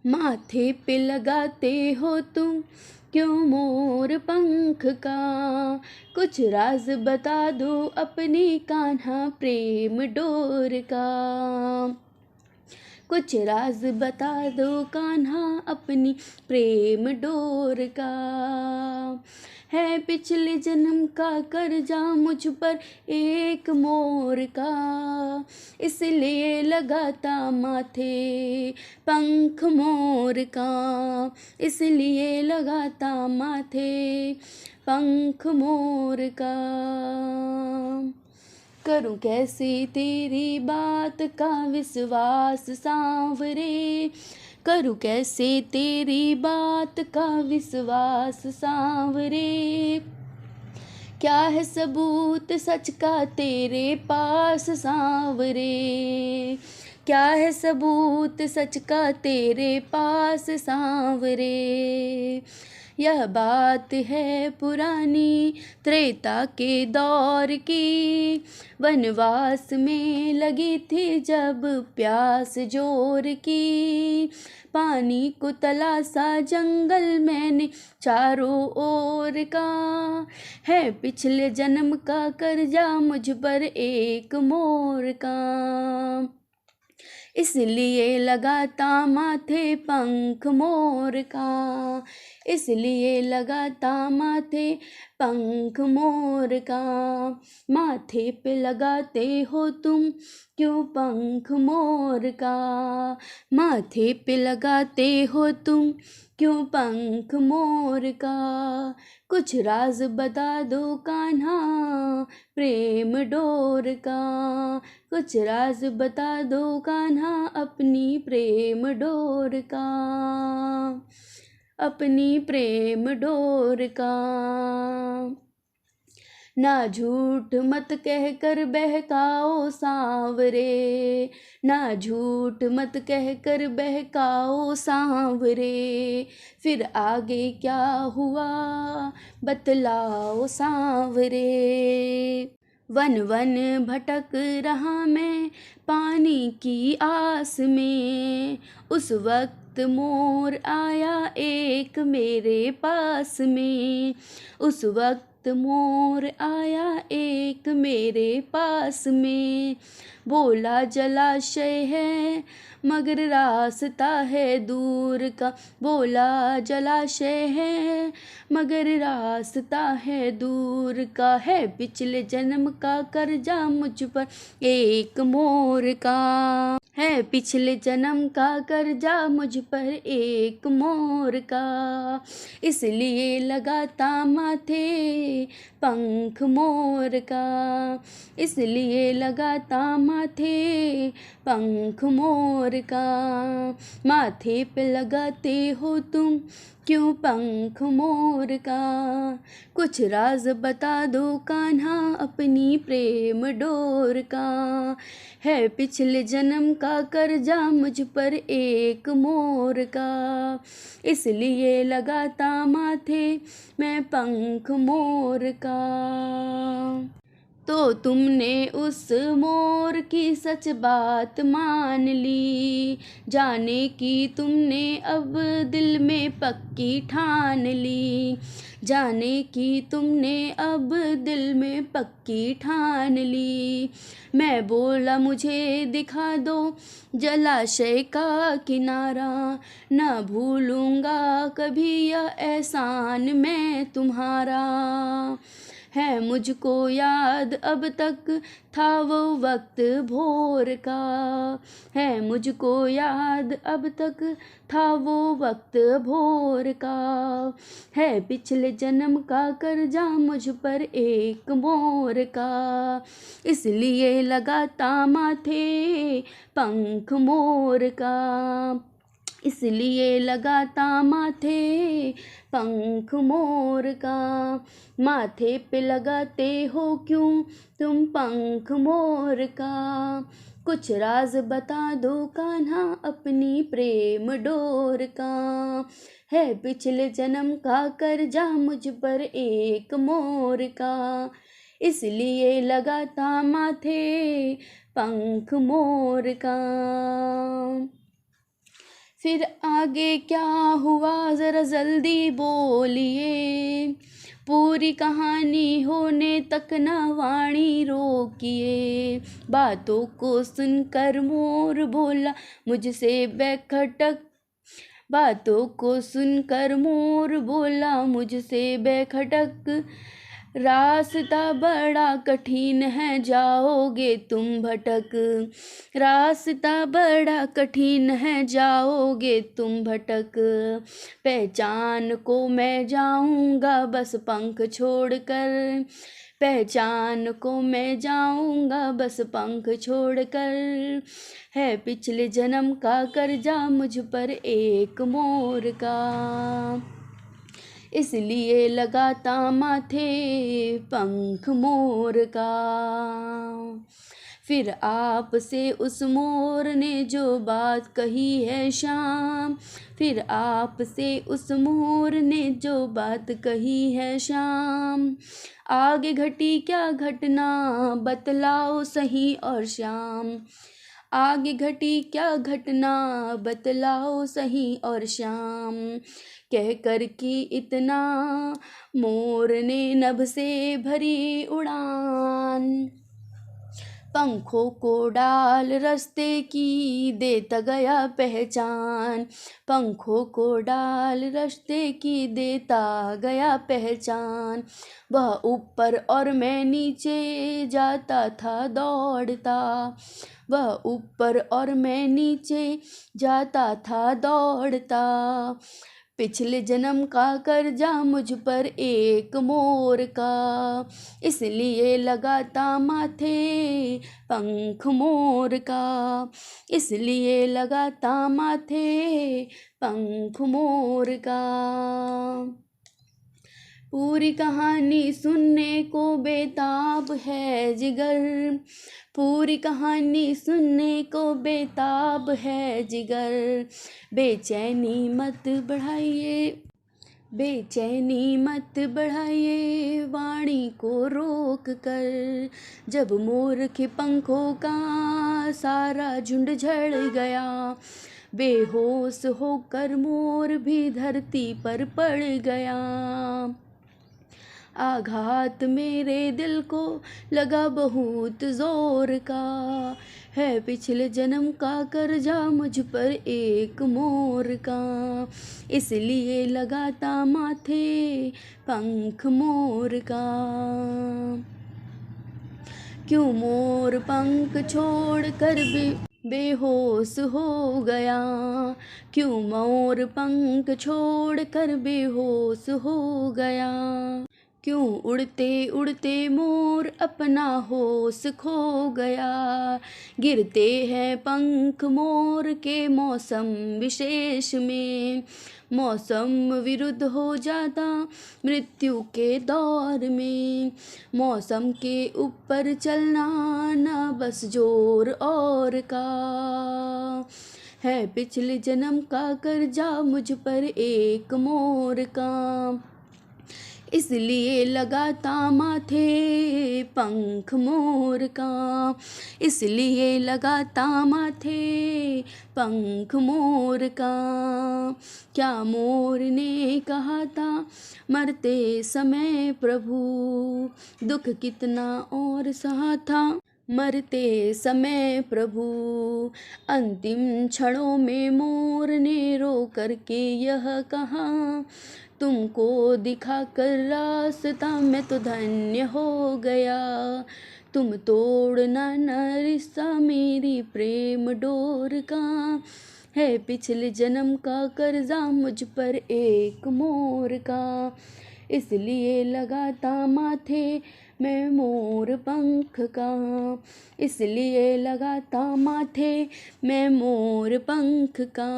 माथे पे लगाते हो तुम क्यों मोर पंख का, कुछ राज बता दो अपनी कान्हा प्रेम डोर का। कुछ राज बता दो कान्हा अपनी प्रेम डोर का। है पिछले जन्म का कर्जा मुझ पर एक मोर का, इसलिए लगाता माथे पंख मोर का, इसलिए लगाता माथे पंख मोर का। करूं कैसे तेरी बात का विश्वास सांवरे, करूं कैसे तेरी बात का विश्वास सांवरे। क्या है सबूत सच का तेरे पास सांवरे, क्या है सबूत सच का तेरे पास सांवरे। यह बात है पुरानी त्रेता के दौर की, वनवास में लगी थी जब प्यास जोर की। पानी को तलाशा जंगल मैंने चारों ओर का, है पिछले जन्म का कर्जा मुझ पर एक मोर का, इसलिए लगाता माथे पंख मोर का, इसलिए लगाता माथे पंख मोर का। माथे पे लगाते हो तुम क्यों पंख मोर का, माथे पे लगाते हो तुम क्यों पंख मोर का। कुछ राज बता दो कान्हा प्रेम डोर का, कुछ राज बता दो कान्हा अपनी प्रेम डोर का, अपनी प्रेम डोर का। ना झूठ मत कह कर बहकाओ सांवरे, ना झूठ मत कह कर बहकाओ सांवरे। फिर आगे क्या हुआ बतलाओ सांवरे। वन वन भटक रहा मैं पानी की आस में, उस वक्त मोर आया एक मेरे पास में, उस वक्त मोर आया एक मेरे पास में। बोला जलाशय है मगर रास्ता है दूर का, बोला जलाशय है मगर रास्ता है दूर का। है पिछले जन्म का कर्जा मुझ पर एक मोर का, है पिछले जन्म का कर्जा मुझ पर एक मोर का, इसलिए लगाता माथे पंख मोर का, इसलिए लगाता माथे पंख मोर का। माथे पे लगाते हो तुम क्यों पंख मोर का, कुछ राज बता दो कान्हा अपनी प्रेम डोर का। है पिछले जन्म का कर्जा मुझ पर एक मोर का, इसलिए लगाता माथे मैं पंख मोर का। तो तुमने उस मोर की सच बात मान ली, जाने की तुमने अब दिल में पक्की ठान ली, जाने की तुमने अब दिल में पक्की ठान ली। मैं बोला मुझे दिखा दो जलाशय का किनारा, न भूलूंगा कभी यह एहसान मैं तुम्हारा। है मुझको याद अब तक था वो वक्त भोर का, है मुझको याद अब तक था वो वक्त भोर का। है पिछले जन्म का कर्जा मुझ पर एक मोर का, इसलिए लगाता माथे पंख मोर का, इसलिए लगाता माथे पंख मोर का। माथे पे लगाते हो क्यों तुम पंख मोर का, कुछ राज बता दो कान्हा अपनी प्रेम डोर का। है पिछले जन्म का कर्जा मुझ पर एक मोर का, इसलिए लगाता माथे पंख मोर का। फिर आगे क्या हुआ ज़रा जल्दी बोलिए, पूरी कहानी होने तक न वाणी रोकिए। बातों को सुनकर मोर बोला मुझसे बेखटक, बातों को सुनकर मोर बोला मुझसे बेखटक, रास्ता बड़ा कठिन है जाओगे तुम भटक, रास्ता बड़ा कठिन है जाओगे तुम भटक। पहचान को मैं जाऊंगा बस पंख छोड़कर, पहचान को मैं जाऊंगा बस पंख छोड़कर, है पिछले जन्म का कर्जा मुझ पर एक मोर का, इसलिए लगाता माथे पंख मोर का। फिर आपसे उस मोर ने जो बात कही है शाम, फिर आपसे उस मोर ने जो बात कही है शाम, आगे घटी क्या घटना बतलाओ सही और शाम, आगे घटी क्या घटना बतलाओ सही और शाम। कह कर कि इतना मोर ने नभ से भरी उड़ान, पंखों को डाल रास्ते की देता गया पहचान, पंखों को डाल रास्ते की देता गया पहचान। वह ऊपर और मैं नीचे जाता था दौड़ता, वह ऊपर और मैं नीचे जाता था दौड़ता, पिछले जन्म का कर्जा मुझ पर एक मोर का, इसलिए लगाता माथे पंख मोर का, इसलिए लगाता माथे पंख मोर का। पूरी कहानी सुनने को बेताब है जिगर, पूरी कहानी सुनने को बेताब है जिगर, बेचैनी मत बढ़ाइए, बेचैनी मत बढ़ाइए वाणी को रोक कर, जब मोर के पंखों का सारा झुंड झड़ गया, बेहोश होकर मोर भी धरती पर पड़ गया। आघात मेरे दिल को लगा बहुत जोर का, है पिछले जन्म का कर्जा मुझ पर एक मोर का, इसलिए लगाता माथे पंख मोर का। क्यों मोर पंख छोड़ कर बेहोश हो गया, क्यों मोर पंख छोड़ कर बेहोश हो गया, क्यों उड़ते उड़ते मोर अपना होश खो गया, गिरते हैं पंख मोर के मौसम विशेष में, मौसम विरुद्ध हो जाता मृत्यु के दौर में, मौसम के ऊपर चलना ना बस जोर और का, है पिछले जन्म का कर्जा मुझ पर एक मोर का, इसलिए लगाता माथे पंख मोर का, इसलिए लगाता माथे पंख मोर का। क्या मोर ने कहा था मरते समय प्रभु, दुख कितना और सहा था मरते समय प्रभु, अंतिम क्षणों में मोर ने रो करके यह कहा, तुमको दिखा कर रास्ता मैं तो धन्य हो गया, तुम तोड़ना न रिश्ता मेरी प्रेम डोर का, है पिछले जन्म का कर्जा मुझ पर एक मोर का, इसलिए लगाता माथे मैं मोर पंख का, इसलिए लगाता माथे मैं मोर पंख का।